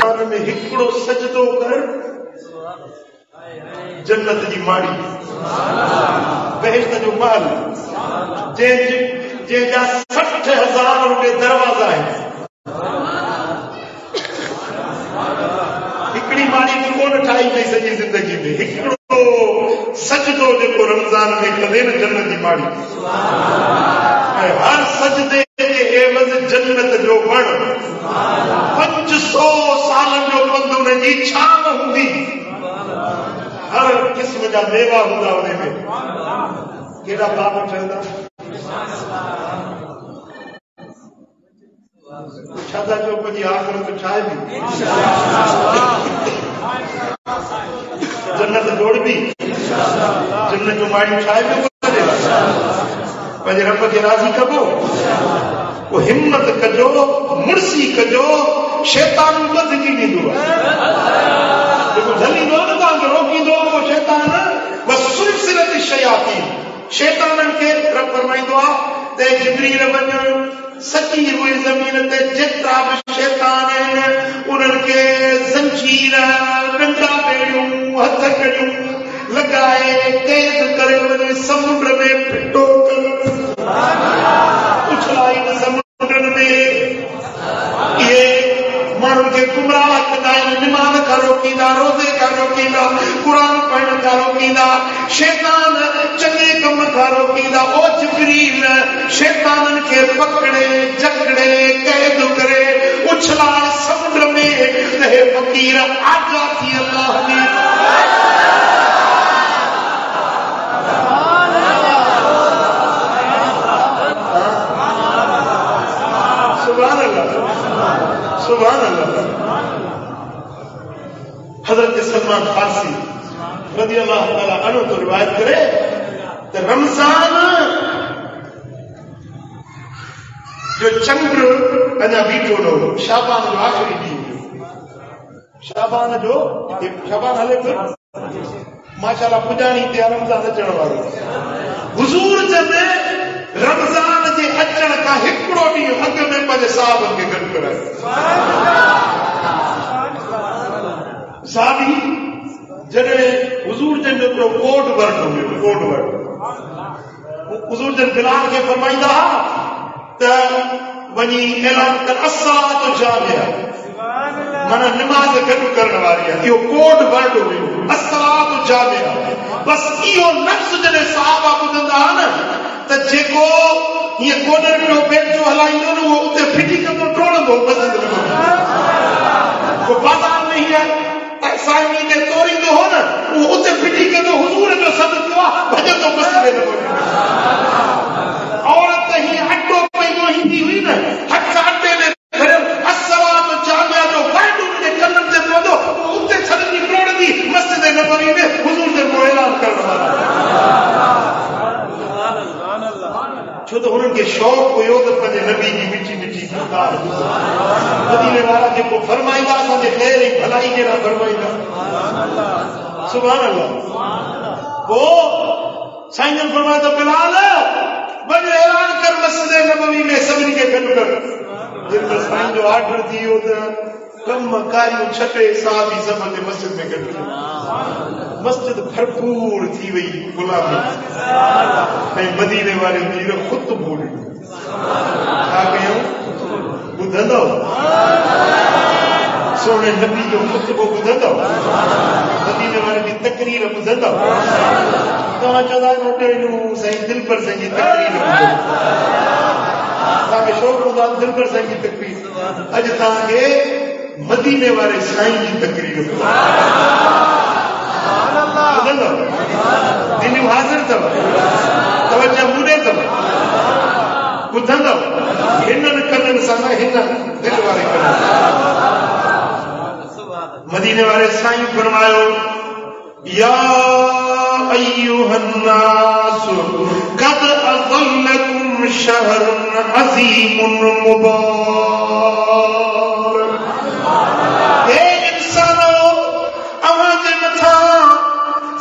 رمضان میں ہکڑو سجدو کر جنت جی ماڑی بہشت جو محل جن جا 60,000 روپے دروازہ ہے ہکڑی ماڑی بھی کون ٹھائی نہیں سجی زندگی میں ہکڑو سجدو جو رمضان میں کدے ن جنت جی ماڑی ہر سجدے کے عوض جنت جو بڑ 500 سالن جو بند ان جی چھاو ہوندی ہر قسم جا میوہ ہوندا ان میں کیڑا پاپ ٹھہندا چھادا جو پنجی آخرت ٹھائے بھی جنت جوڑ بھی جنت جو ماڑی ٹھائے بھی پنجے رب کے راضی کبو وہ ہمت کجو مرسی کجو شیطان مت کی نہیں دو دیکھو جھلی دو نہ تاں روکی دو وہ شیطان بس سلسلت الشیاطین شیطان کے رب فرمائی دو تے جبریل بن سچی ہوئی زمین تے جترا بھی شیطان ہیں انہن کے زنجیر ڈنڈا پیڑوں ہتھ کڑیوں لگائے قید کرے ونے سمندر میں پھٹو کر اچھلائی سمندر میں یہ مانو کے گمراہ کدائیں نماز کا روکیدہ روزے کا روکیدہ قرآن پڑھنے کا روکیدہ شیطان چنگے کم کا روکیدہ او جبریل شیطان کے پکڑے جکڑے قید کرے اچھلائے سمندر میں تے فقیر آجا تھی اللہ نے سبحان اللہ حضرت سلمان فارسی رضی اللہ تعالیٰ عنہ تو روایت کرے کہ رمضان جو چندر انا بیٹھو لو شعبان جو آخری دن شعبان حلے کر ماشاءاللہ پجانی تے رمضان اچن والو حضور جب رمضان جے اچن کا ہکڑو ڈی حق میں پنج صحابن کے گھر کرائے صحابی جڑے حضور جن جو کوٹ ورڈ ہوئے کوٹ ورڈ حضور جن بلال کے فرمائیدہ تا ونی اعلان کر الصلاۃ جامعہ منا نماز گھر کرنے والی ہے یہ کوٹ ورڈ ہوئے الصلاۃ جامعہ بس یہ لفظ جنے صحابہ بدندا نا تا جیکو یہ کونر میں بیٹھ جو ہلائی دو وہ اتے پھٹی کا تو ٹوڑ دو پسند لگو وہ بازار نہیں ہے ایسائی نے توڑی دو ہو نا وہ اتے پھٹی کا تو حضور جو صدق دعا بھجن تو پسند لگو عورت ہی ہٹو پہ وہ ہندی ہوئی نا ہٹ کا ہٹے نے پھر السلام جامعہ جو بیٹھ ان کے کنن سے پودو وہ اتے صدق کی ٹوڑ دی مسجد نبوی میں حضور سے وہ اعلان کر رہا چھو تو انہوں کے شوق کو یود پنے نبی کی مٹی مٹی کردار مدینے والا کے کو فرمائی دا سمجھے خیر ایک بھلائی کے نہ فرمائی دا سبحان اللہ وہ سائنجن فرمائی دا بلال بجر اعلان کر مسجد نبوی میں سبنی کے گھر کر جن پر سائن جو آرڈر دی ہوتا کم مکاری چھٹے صحابی زمان مسجد میں گھر کر مسجد بھرپور تھی وہی غلامی میں مدینے والے میر خود تو بولی آ گئے ہوں بدھندا ہو سونے نبی جو خود کو بدھندا ہو مدینے والے کی تقریر بدھندا ہو تو چودہ نوٹے نو صحیح دل پر صحیح تقریر بدھندا تاکہ شوق خدا دل پر صحیح تقریر اج تاکہ مدینے والے سائیں کی تقریر دن حاضر تھا توجہ مودے تھا بدھندا ہنن کنن سانا ہنن دل والے کنن مدینے والے سائیں فرمایا یا ایھا الناس قد اظلکم شہر عظیم مبارک اے انسانو آواز متھا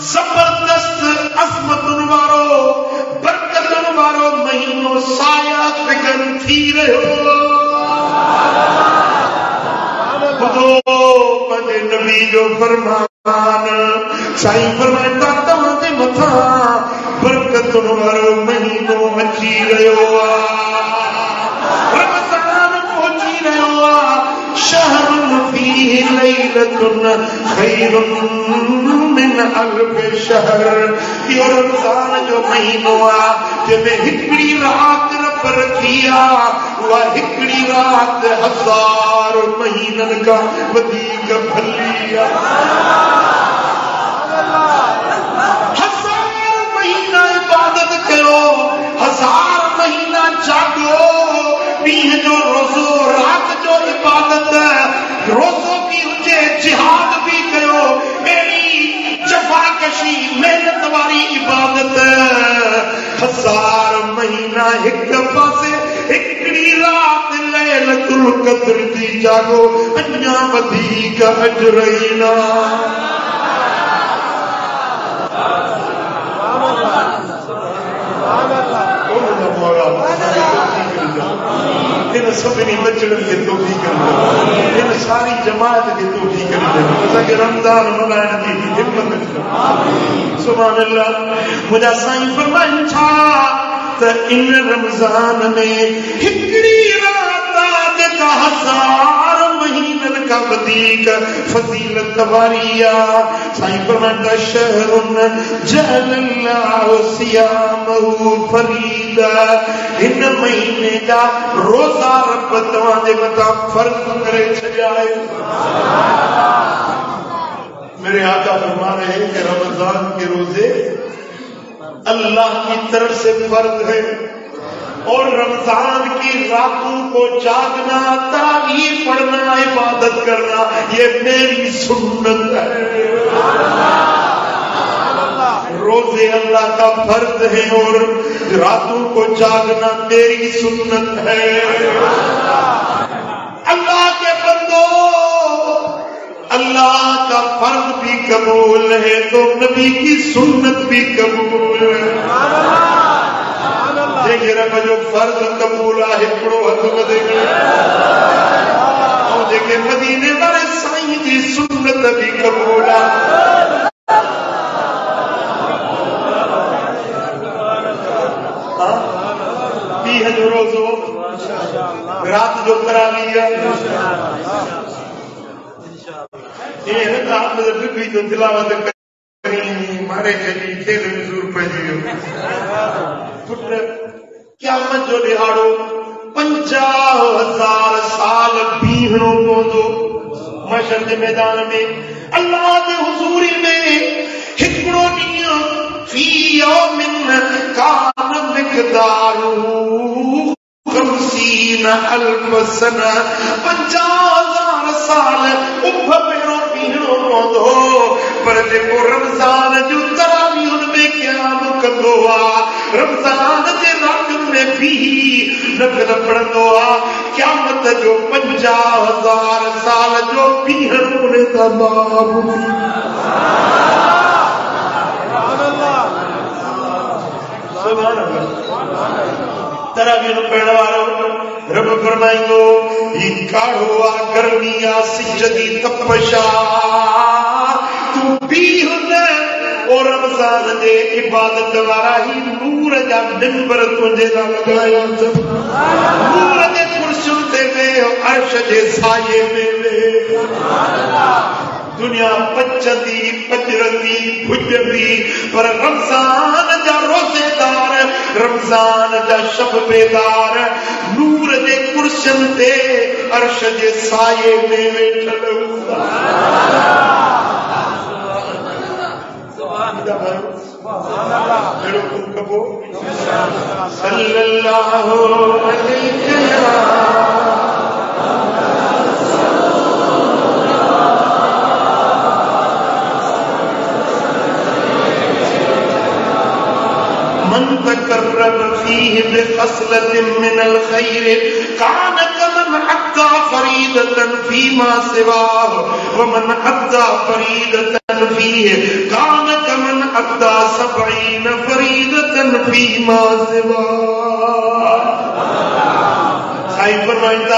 زبردست عظمت وارو برکت وارو مہینو سایہ فکر تھی رہو بدو پنج نبی جو فرمان سائیں فرمائتا تمہاں دے متھا برکت ہر مہینوں اچھی رہو رمضان پہنچی رہو شہر فیہ لیلۃ خیر من الف شہر یہ رمضان جو مہینوں جے میں ہکڑی رات رب رکھیا وہ ہکڑی رات ہزار مہینن کا ودیک بھلیا ہزار مہینہ عبادت کرو ہزار مہینہ جاگو دین جو روزو رات جو عبادت روزو بھی ہوجے جہاد بھی کرو میری جفا کشی محنت والی عبادت ہزار مہینہ ایک پاسے ایکڑی رات لیلۃ القدر دی جاگو انیا ودیک اجرینا سبنی بچڑن کے توفیق کرے ان ساری جماعت کے توفیق کرے کہ رمضان منائن کی ہمت سبحان اللہ مجھا سائیں فرمائن چھا تا ان رمضان میں ہکڑی رات آج کا ہزار مہینن کا ودیک فضیلت واریا سائیں فرمائن تا شہر جعل اللہ صیامہ فریدہ ان مہینے کا روزہ رب تمہاں دے متا فرض کرے چھجائے میرے آقا فرما رہے ہیں کہ رمضان کے روزے اللہ کی طرف سے فرض ہے اور رمضان کی راتوں کو جاگنا تراویح پڑھنا عبادت کرنا یہ میری سنت ہے روزے اللہ کا فرض ہے اور راتوں کو جاگنا میری سنت ہے اللہ کے بندو اللہ کا فرض بھی قبول ہے تو نبی کی سنت بھی قبول ہے دیکھے رب جو فرض قبول ہے پڑھو ہاتھ بدے گئے اور دیکھے مدینے والے سائیں کی سنت بھی قبول ہے جو روزو رات جو کرا لیا یہ رات میں بھی جو تلاوت کریں مارے جی کھیل حضور پہنچی پتر قیامت جو دہاڑو 50,000 سال بیہنوں کو دو محشر کے میدان میں اللہ کے حضوری میں ہکڑوں نیا فی یوم کان مقدارہ 50,000 سنہ 50,000 سال اوپر میرو بیہنوں کو دو پر دیکھو رمضان جو تراویح ان میں قیام کندو رمضان کے رات میں بھی نفل پڑھندو قیامت جو 50,000 سال جو بیہنوں نے تمام سبحان اللہ تراویح پڑھنے والوں رب فرمائیں گو یہ کاڑھوا گرمیا سجدی تپشا تو بھی ہونے اور رمضان دے عبادت وارا ہی نور جا منبر تجھے نہ لگایا نور دے کرسیوں دے وے عرش دے سائے میں وے دنیا پچندی پجرندی بھجندی پر رمضان جا روزے دار رمضان جا شب بیدار نور دے کرسن دے عرش دے سائے میں ویٹھل میرے کن کبو صلی اللہ علیہ من تقرب فيه بخصلة من الخير كان كمن أدى فريضة فيما سواه ومن أدى فريضة فيه كان كمن أدى 70 فريضة فيما سواه سائیں فرمائندہ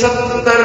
70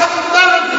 70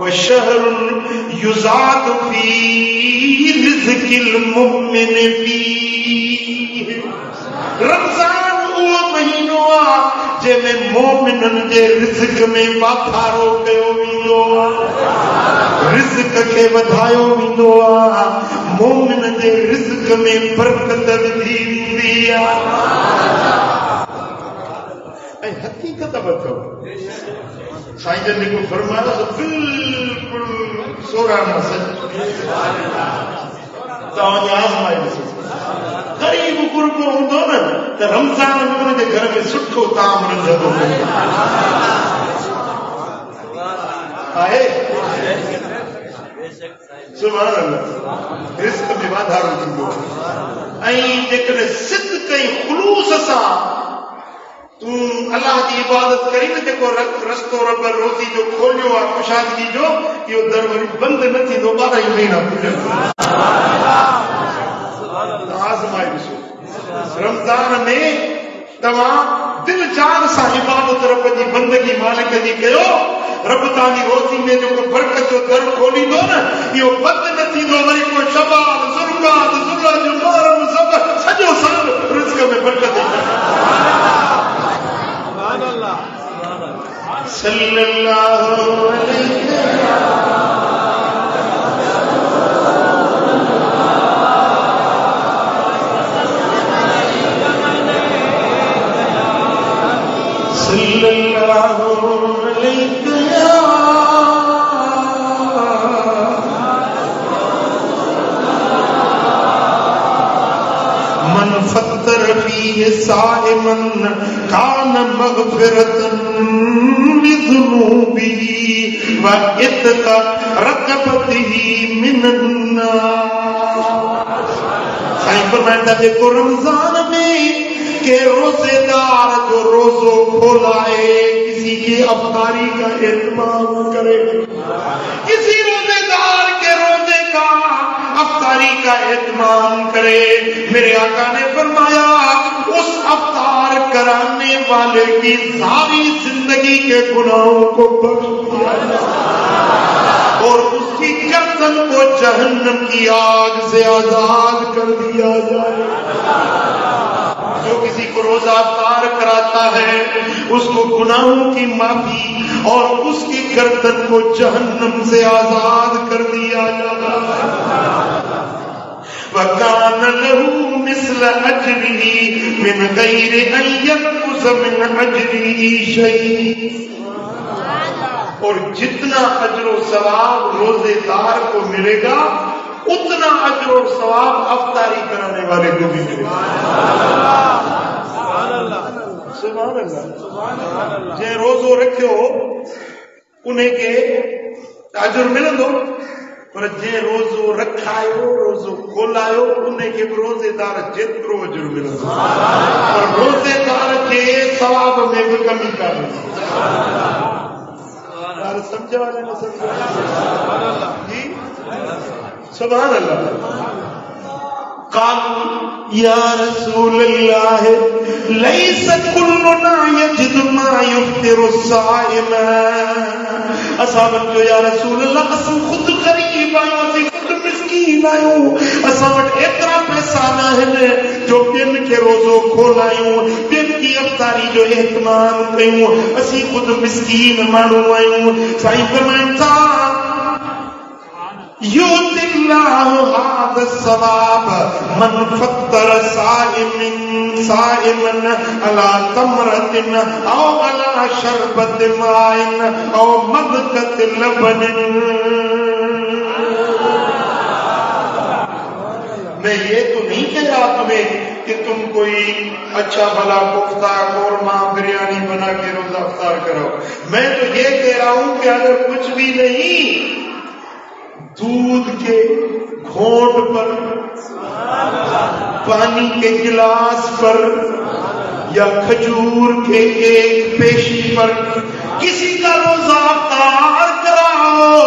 وشهر يزاد في رزق المؤمن فيه. رمضان وہ مہینو آ جے میں مومنن دے رزق میں واپارو کیو ویندو آ، رزق کے ودھایو ویندو آ، مومن دے رزق میں برکت ودھی ویندی آ. اے حقیقت بتاؤ سائیں جن نے کو فرمایا تو بالکل سورانا سچ تاں آزمائی سے غریب قربو ہوندو نا تے رمضان میں دے گھر میں سٹھو تام رنجدو آئے سبحان اللہ رزق میں وادھارو تھیندو ۽ جيڪڏهن صدق ۽ خلوص سان تو اللہ کی عبادت کری نا جيڪو رستو رب روزي جو کوليو آ خوشادگي جو اهو در وری بند نه ٿيندو 12 مهينا پورا آزمائي ڏسو رمضان میں تمام دل جان سان عبادت رب جی بندگی مالک جی کيو رب تانجي روزي میں جو برکت جو در کوليندو نا اهو بند نه ٿيندو وری کو شباب ضرورت ضرورت جو محرم صبر سجو سال رزق میں برکت صلی اللہ علیہ صلی اللہ علیہ من فطر فیہ صائما کان مغفرتا لذنوبه وعتق رقبته من النار. سائیں فرمائے کہ رمضان میں کہ روزے دار جو روزو کھولائے کسی کی افطاری کا اہتمام کرے، کسی روزے دار کے روزے کا افطاری کا اہتمام کرے، میرے آقا نے فرمایا اس افطار کرانے والے کی ساری زندگی کے گناہوں کو بخش دیا اور اس کی گردن کو جہنم کی آگ سے آزاد کر دیا جائے. جو کسی کو روزہ افطار کراتا ہے اس کو گناہوں کی معافی اور اس کی گردن کو جہنم سے آزاد کر دیا جاتا ہے. وَكَانَ لَهُ مِثْلَ أَجْرِهِ مِنْ غَيْرِ أَنْ يَنْقُصَ مِنْ أَجْرِهِ شَيْءٌ. اور جتنا اجر و ثواب روزے دار کو ملے گا اتنا اجر و ثواب افطاری کرانے والے کو بھی ملے گا. سبحان اللہ. جے روزو رکھو انہیں کے اجر ملندو، پر جے روزو رکھایو روزو کھولایو انہیں کے روزے دار جترو اجر ملندو، پر روزے دار کے ثواب میں بھی کمی کرنی. سمجھا والے نہ سمجھا جی سبحان اللہ. قالوا یا رسول اللہ لیس کلنا یجد ما یفطر الصائم. اصحاب جو یا رسول اللہ اسم خود غریب آئیوں سے خود مسکین آئیوں اساں وٹ اتنا پیسہ نہ ہے جو دن کے روزوں کھولائیوں دن کی افطاری جو اہتمام کیوں اسی خود مسکین مانو آئیوں. سائیں فرمائیں تھا یؤتی اللہ هذا الثواب من فطر صائما على تمرة او على شربة ماء او مذقة لبن. میں یہ تو نہیں کہہ رہا تمہیں کہ تم کوئی اچھا بھلا کوفتہ قورمہ بریانی بنا کے روزہ افطار کرو. میں تو یہ کہہ رہا ہوں کہ اگر کچھ بھی نہیں دودھ کے گھونٹ پر پانی کے گلاس پر یا کھجور کے ایک پیشی پر کسی کا روزہ افطار کراؤ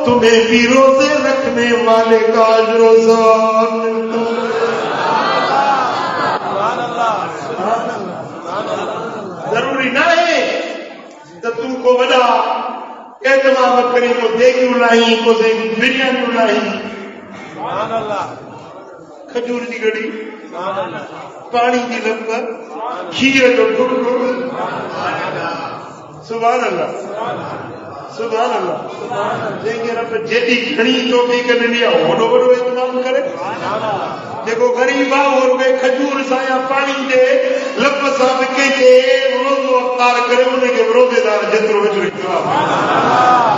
تمہیں بھی روزے رکھنے والے کا اجر و ثواب ملتا ہے. ضروری نہ ہے کہ تم کو وجہ اعتماد کریں کو دیگی الائی کو بریانی الائی کھجور دی گڑی پانی دی لپا کھیر جو ٹھڑ سبحان اللہ سبحان اللہ جنہیں رب جیدی گھنی توفیق کرنی ہے وڈو وڈو اعتماد کرے دیکھو غریب اور وہ کھجور سایا پانی دے لب صاحب کے روزو افطار کرے انہیں کے روزے دار جترو وچ اعتماد